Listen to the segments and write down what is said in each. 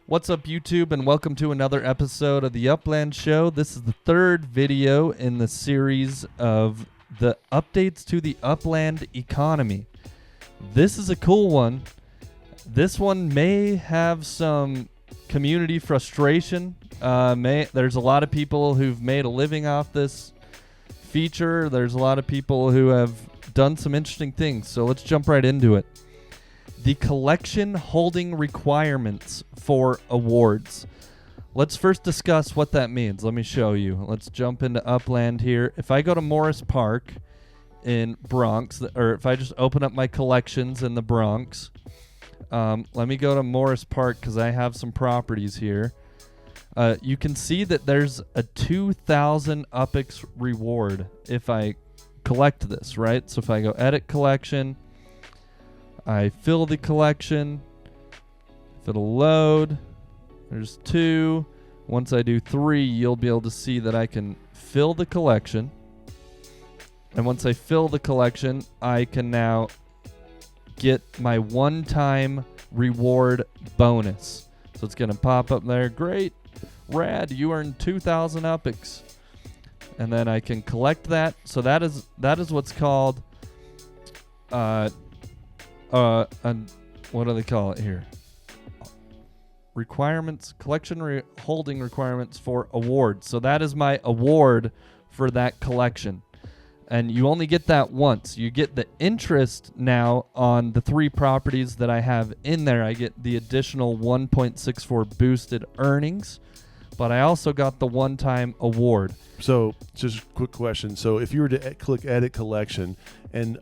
What's up, YouTube, and welcome to another episode of the Upland Show. This is the third video in the series of the updates to the Upland economy. This is a cool one. This one may have some community frustration. There's a lot of people who've made a living off this feature. There's a lot of people who have done some interesting things, so let's jump right into it. The collection holding requirements for awards. Let's first discuss what that means. Let me show you. Let's jump into Upland here. If I go to Morris Park in Bronx, or if I just open up my collections in the Bronx, let me go to Morris Park because I have some properties here. You can see that there's a 2,000 UPX reward if I collect this, right? So if I go edit collection, I fill the collection. If it'll load, there's 2. Once I do 3, you'll be able to see that I can fill the collection. And once I fill the collection, I can now get my one-time reward bonus. So it's going to pop up there. Great. Rad. You earned 2,000 UPX. And then I can collect that. So that is what's called what do they call it here? Requirements, collection holding requirements for awards. So that is my award for that collection. And you only get that once. You get the interest now on the 3 properties that I have in there. I get the additional 1.64 boosted earnings, but I also got the one-time award. So just a quick question. So if you were to click edit collection and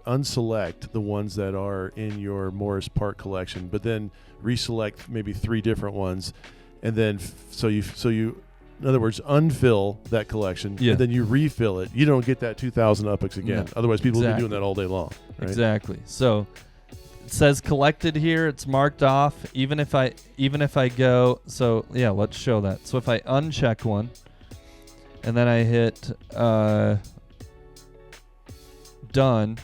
unselect the ones that are in your Morris Park collection, but then reselect maybe 3 different ones, and then so you in other words unfill that collection, and then you refill it, you don't get that 2,000 UPX again. No. Otherwise people will be doing that all day long, right? Exactly. So it says collected here, it's marked off even if I go. So yeah, let's show that. So if I uncheck one and then I hit done,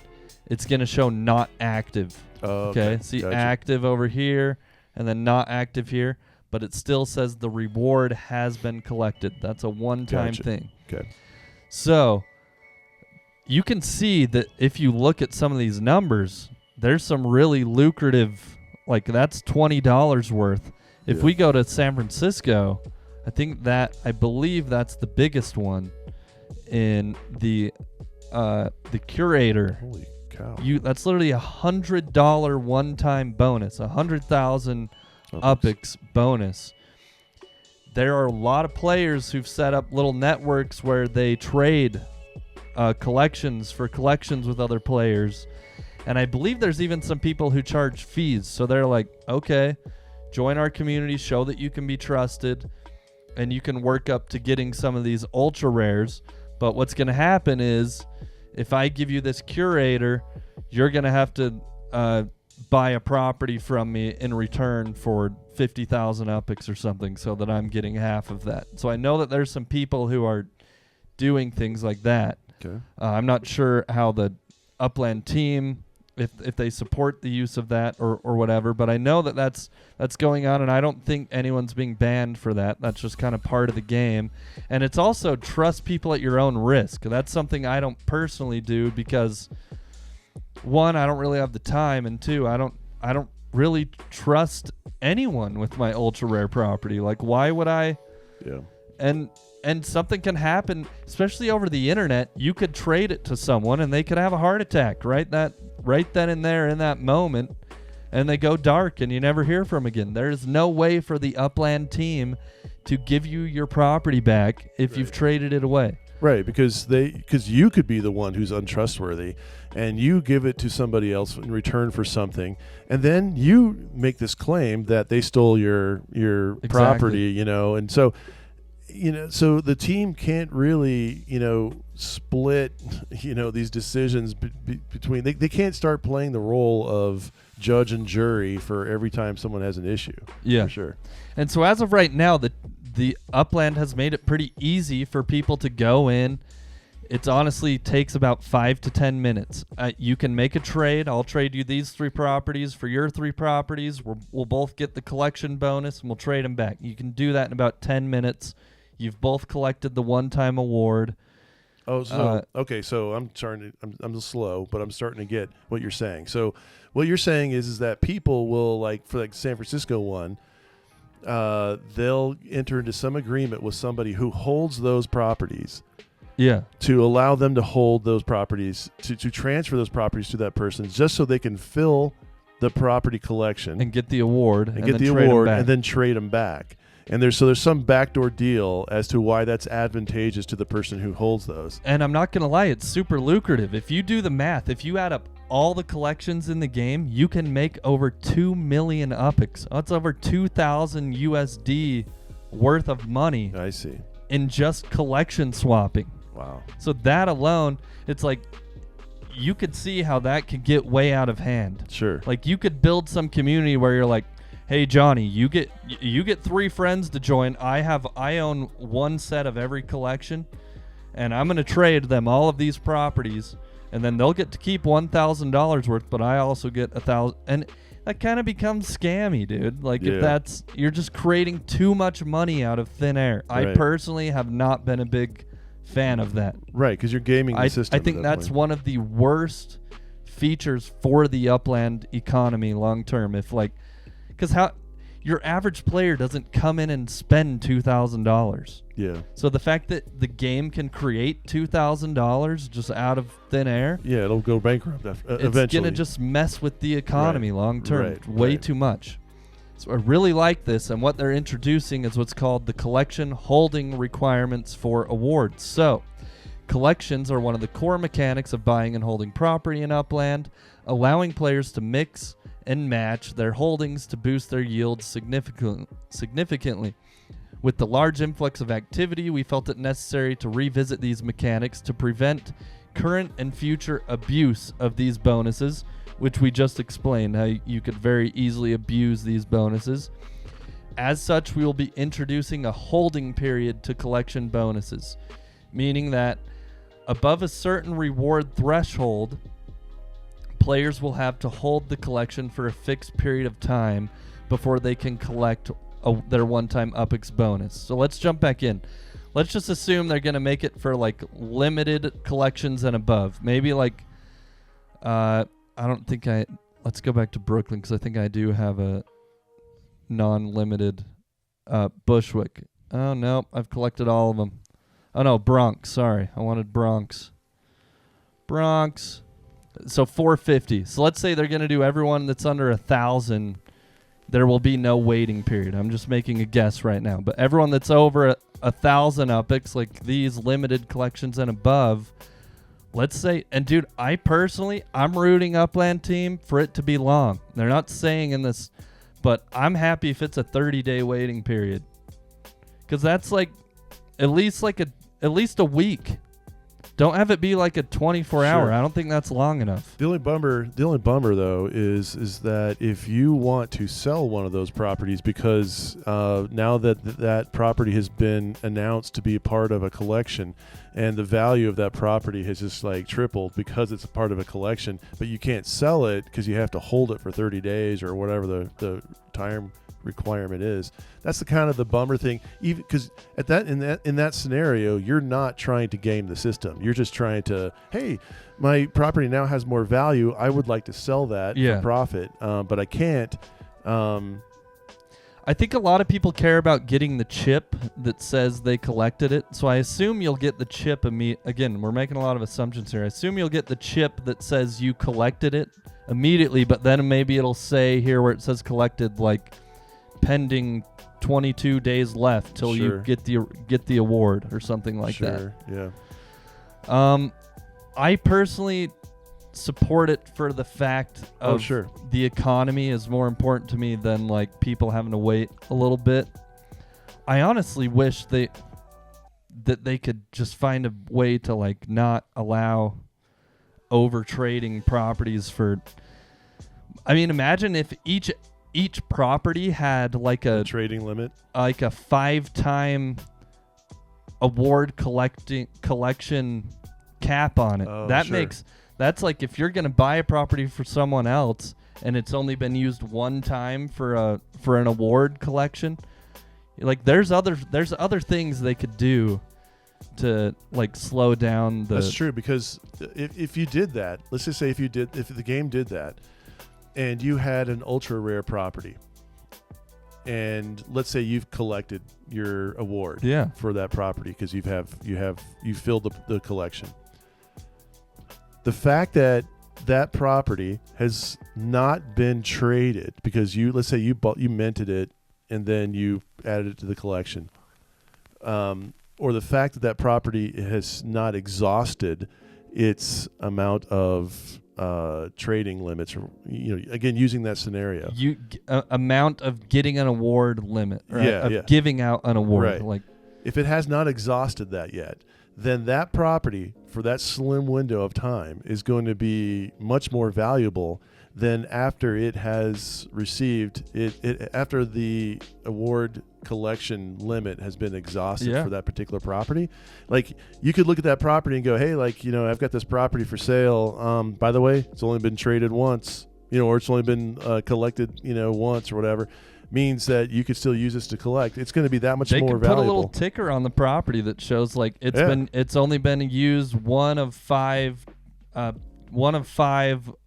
it's going to show not active. Okay. See, gotcha. Active over here and then not active here, but it still says the reward has been collected. That's a one-time thing. Okay. So you can see that if you look at some of these numbers, there's some really lucrative, like that's $20 worth. If we go to San Francisco, I believe that's the biggest one in the curator. Holy cow. That's literally $100 one-time bonus, 100,000 UPX bonus. There are a lot of players who've set up little networks where they trade collections for collections with other players. And I believe there's even some people who charge fees. So they're like, okay, join our community, show that you can be trusted, and you can work up to getting some of these ultra rares. But what's going to happen is if I give you this curator, you're going to have to buy a property from me in return for 50,000 UPX or something so that I'm getting half of that. So I know that there's some people who are doing things like that. Okay. I'm not sure how the Upland team, if they support the use of that or whatever, but I know that that's going on, and I don't think anyone's being banned for that. That's just kind of part of the game. And it's also trust people at your own risk. That's something I don't personally do because, 1, I don't really have the time, and 2, I don't really trust anyone with my ultra rare property. Like, why would I? Yeah. And something can happen, especially over the internet. You could trade it to someone and they could have a heart attack right then and there in that moment, and they go dark and you never hear from again. There's no way for the Upland team to give you your property back if you've traded it away. Right, because you could be the one who's untrustworthy, and you give it to somebody else in return for something, and then you make this claim that they stole your property, and so so the team can't really, split, these decisions between. They can't start playing the role of judge and jury for every time someone has an issue. Yeah, for sure. And so as of right now, the Upland has made it pretty easy for people to go in It honestly takes about 5 to 10 minutes. You can make a trade. I'll trade you these 3 properties for your 3 properties. We'll both get the collection bonus, and we'll trade them back. You can do that in about 10 minutes. You've both collected the one-time award. Oh, so okay. So I'm slow, but I'm starting to get what you're saying. So what you're saying is that people will, like, for like San Francisco one, they'll enter into some agreement with somebody who holds those properties. Yeah. To allow them to hold those properties, to transfer those properties to that person, just so they can fill the property collection and get the award and get the award and then trade them back. And there's some backdoor deal as to why that's advantageous to the person who holds those. And I'm not going to lie, it's super lucrative. If you do the math, if you add up all the collections in the game, you can make over 2 million UPICs. That's over 2,000 USD worth of money. I see. In just collection swapping. Wow. So that alone, it's like you could see how that could get way out of hand. Sure. Like you could build some community where you're like, hey Johnny, you get 3 friends to join. I own 1 set of every collection, and I'm gonna trade them all of these properties, and then they'll get to keep $1,000 worth, but I also get 1,000. And that kind of becomes scammy, dude. Like if you're just creating too much money out of thin air. Right. I personally have not been a big fan of that. Right, because you're gaming the system. I think that's one of the worst features for the Upland economy long term. Because how your average player doesn't come in and spend $2,000. Yeah. So the fact that the game can create $2,000 just out of thin air. Yeah, it'll go bankrupt eventually. It's gonna just mess with the economy long term. Way too much. So I really like this, and what they're introducing is what's called the collection holding requirements for awards. So, collections are one of the core mechanics of buying and holding property in Upland, allowing players to mix and match their holdings to boost their yields significantly. With the large influx of activity, we felt it necessary to revisit these mechanics to prevent current and future abuse of these bonuses, which we just explained, how you could very easily abuse these bonuses. As such, we will be introducing a holding period to collection bonuses, meaning that above a certain reward threshold, players will have to hold the collection for a fixed period of time before they can collect their one-time UPICs bonus. So let's jump back in. Let's just assume they're going to make it for like limited collections and above. Maybe like, let's go back to Brooklyn because I think I do have a non-limited Bushwick. Oh, no, I've collected all of them. Oh, no, Bronx. Sorry, I wanted Bronx. So 450. So let's say they're going to do everyone that's under 1,000. There will be no waiting period. I'm just making a guess right now. But everyone that's over 1,000 UPICs, like these limited collections and above, let's say, and dude, I'm rooting Upland team for it to be long. They're not saying in this, but I'm happy if it's a 30-day waiting period. Because that's like at least a week. Don't have it be like a 24-hour. I don't think that's long enough. The only bummer though is that if you want to sell one of those properties, because now that property has been announced to be a part of a collection, and the value of that property has just like tripled because it's a part of a collection, but you can't sell it because you have to hold it for 30 days or whatever the time requirement is. That's the kind of the bummer thing, even because in that scenario, you're not trying to game the system. You're just trying to, hey, my property now has more value. I would like to sell that for profit, but I can't. I think a lot of people care about getting the chip that says they collected it. So I assume you'll get the chip again, we're making a lot of assumptions here. I assume you'll get the chip that says you collected it immediately, but then maybe it'll say here where it says collected, like pending 22 days left till you get the award or something like that. Yeah. I personally support it for the fact of the economy is more important to me than like people having to wait a little bit. I honestly wish that they could just find a way to like not allow over trading properties for. I mean, imagine if each property had like a trading limit, like a 5-time award collection cap on it. That's like if you're going to buy a property for someone else and it's only been used one time for an award collection, like there's other things they could do to like slow down the. That's true, because if you did that, let's just say if the game did that, and you had an ultra rare property, and let's say you've collected your award for that property because you filled the collection. The fact that property has not been traded because let's say you minted it and then you added it to the collection, or the fact that property has not exhausted its amount of trading limits, or again using that scenario, amount of getting an award limit, right? Giving out an award, right. Like if it has not exhausted that yet, then that property for that slim window of time is going to be much more valuable than after it has received it after the award collection limit has been exhausted for that particular property. Like you could look at that property and go, hey, like, I've got this property for sale. By the way, it's only been traded once, or it's only been collected, once or whatever. Means that you could still use this to collect. It's going to be that much more valuable. They could put a little ticker on the property that shows like it's only been used one of five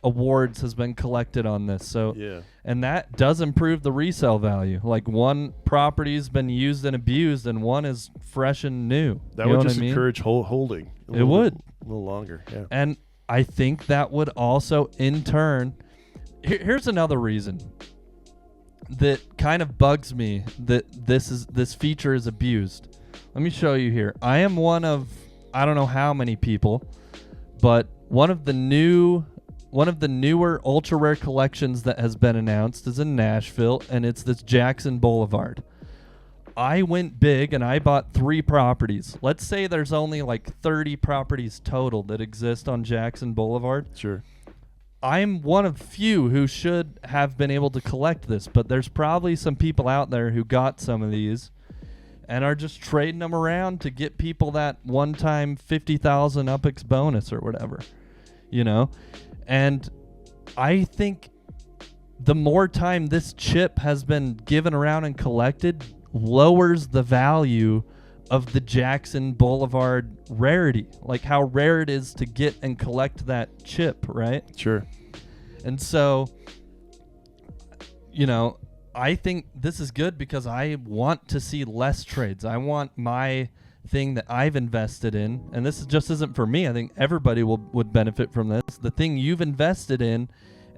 awards has been collected on this. So and that does improve the resale value. Like one property's been used and abused and one is fresh and new. That would just encourage holding. It would. A little longer. Yeah. And I think that would also in turn here's another reason that kind of bugs me that this feature is abused. Let me show you here. I am one of I don't know how many people, but one of the newer ultra rare collections that has been announced is in Nashville, and it's this Jackson Boulevard. I went big and I bought 3 properties. Let's say there's only like 30 properties total that exist on Jackson Boulevard. Sure. I'm one of few who should have been able to collect this, but there's probably some people out there who got some of these and are just trading them around to get people that one-time 50,000 UPX bonus or whatever, And I think the more time this chip has been given around and collected lowers the value of the Jackson Boulevard rarity, like how rare it is to get and collect that chip, right? Sure. And so, I think this is good because I want to see less trades. I want my thing that I've invested in, and this just isn't for me. I think everybody would benefit from this. The thing you've invested in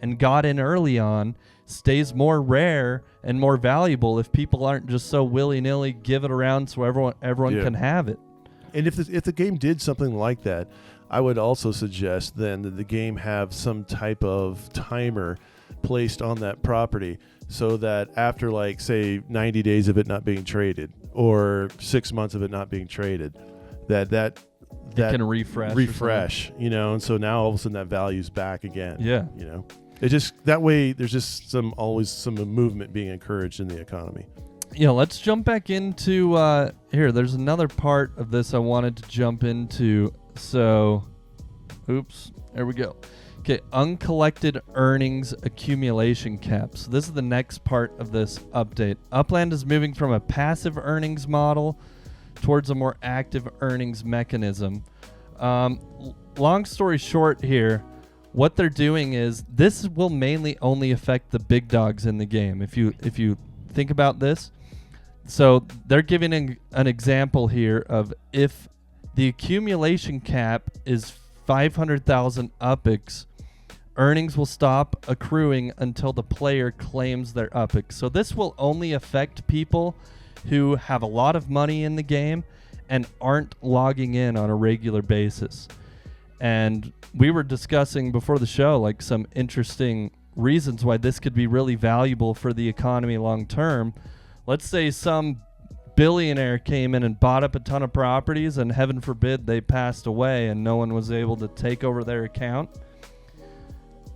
and got in early on stays more rare and more valuable if people aren't just so willy-nilly give it around so everyone can have it. And if the game did something like that, I would also suggest then that the game have some type of timer placed on that property so that after like say 90 days of it not being traded or 6 months of it not being traded, that can refresh, and so now all of a sudden that value's back again. Yeah. It just that way there's just always some movement being encouraged in the economy. Let's jump back into here. There's another part of this I wanted to jump into. So, there we go. Okay, uncollected earnings accumulation caps. This is the next part of this update. Upland is moving from a passive earnings model towards a more active earnings mechanism. Long story short here, what they're doing is this will mainly only affect the big dogs in the game. If you think about this, so they're giving an example here of if the accumulation cap is 500,000 UPX, earnings will stop accruing until the player claims their UPX. So this will only affect people who have a lot of money in the game and aren't logging in on a regular basis. And we were discussing before the show like some interesting reasons why this could be really valuable for the economy long term. Let's say some billionaire came in and bought up a ton of properties and heaven forbid they passed away and no one was able to take over their account.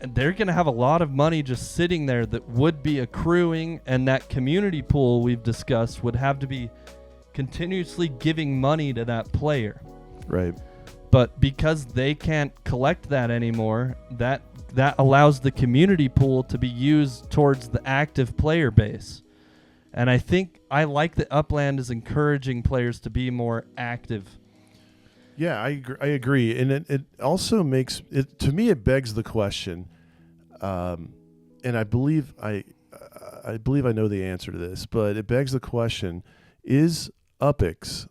And they're going to have a lot of money just sitting there that would be accruing, and that community pool we've discussed would have to be continuously giving money to that player. Right. But because they can't collect that anymore, that allows the community pool to be used towards the active player base. And I like that Upland is encouraging players to be more active. Yeah, I agree. And it also makes it, to me, it begs the question, and I believe I know the answer to this, but it begs the question, is UPX,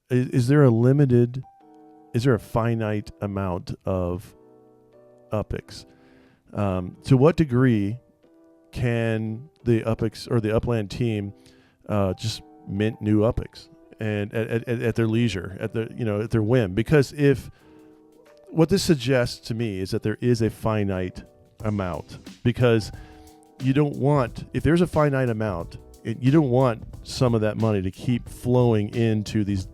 is there a finite amount of UPX? To what degree can the UPX or the Upland team just mint new UPX and at their leisure, at their whim? Because if what this suggests to me is that there is a finite amount, because you don't want, if there's a finite amount, you don't want some of that money to keep flowing into these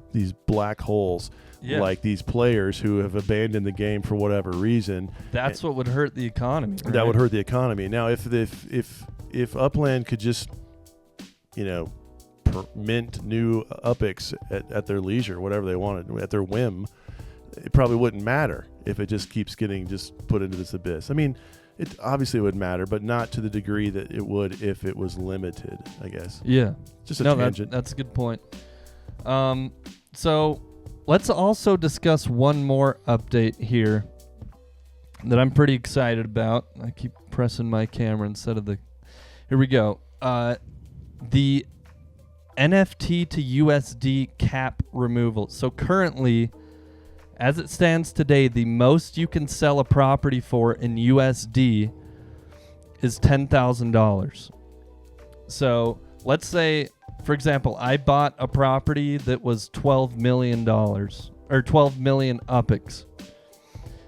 black holes. Yeah. Like these players who have abandoned the game for whatever reason. That's what would hurt the economy. Right? That would hurt the economy. Now, if Upland could just, mint new UPX at their leisure, whatever they wanted, at their whim, it probably wouldn't matter if it just keeps getting just put into this abyss. I mean, it obviously would matter, but not to the degree that it would if it was limited, I guess. Yeah. Just a tangent. That's a good point. So let's also discuss one more update here that I'm pretty excited about. I keep pressing my camera instead of the... Here we go. The NFT to USD cap removal. So currently, as it stands today, the most you can sell a property for in USD is $10,000. So let's say, for example, I bought a property that was $12 million or 12 million UPX.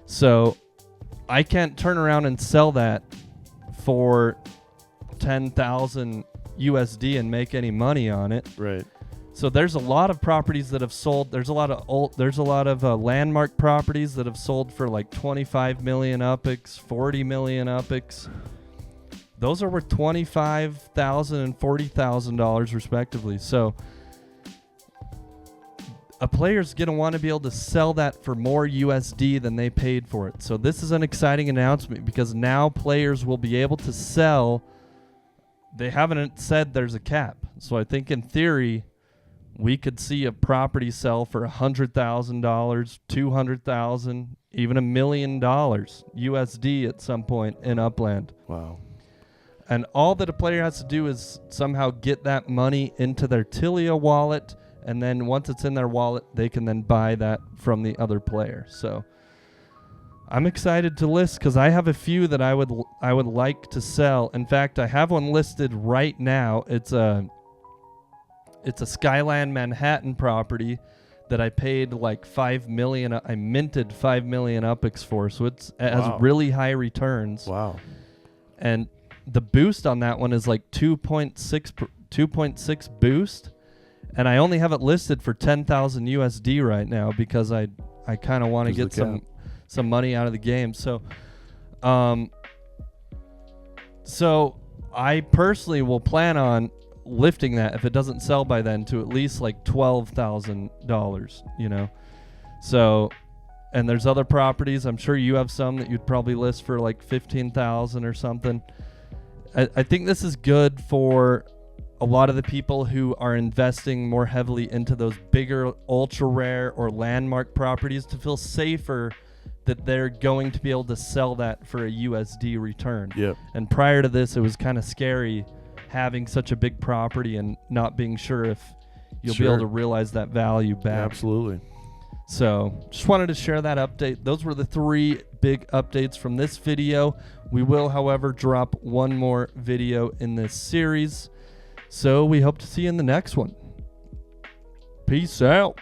So I can't turn around and sell that for 10,000 USD and make any money on it. Right. So there's a lot of properties that have sold. There's a lot of landmark properties that have sold for like 25 million UPX, 40 million UPX. Those are worth $25,000 and $40,000 respectively. So a player's going to want to be able to sell that for more USD than they paid for it. So this is an exciting announcement because now players will be able to sell. They haven't said there's a cap. So I think in theory, we could see a property sell for $100,000, $200,000, even $1 million USD at some point in Upland. Wow. And all that a player has to do is somehow get that money into their Tilia wallet, and then once it's in their wallet, they can then buy that from the other player. So I'm excited to list because I have a few that I would like to sell. In fact, I have one listed right now. It's a Skyland Manhattan property that I paid like $5 million. I minted $5 million UPX for, so it has really high returns. Wow. And the boost on that one is like 2.6 boost, and I only have it listed for 10,000 USD right now because I kind of want to get some money out of the game. So I personally will plan on lifting that if it doesn't sell by then to at least like $12,000, So, and there's other properties. I'm sure you have some that you'd probably list for like 15,000 or something. I think this is good for a lot of the people who are investing more heavily into those bigger, ultra rare or landmark properties to feel safer that they're going to be able to sell that for a USD return. Yep. And prior to this, it was kind of scary having such a big property and not being sure if you'll be able to realize that value back. Absolutely. So just wanted to share that update. Those were the 3 big updates from this video. We will, however, drop one more video in this series. So we hope to see you in the next one. Peace out.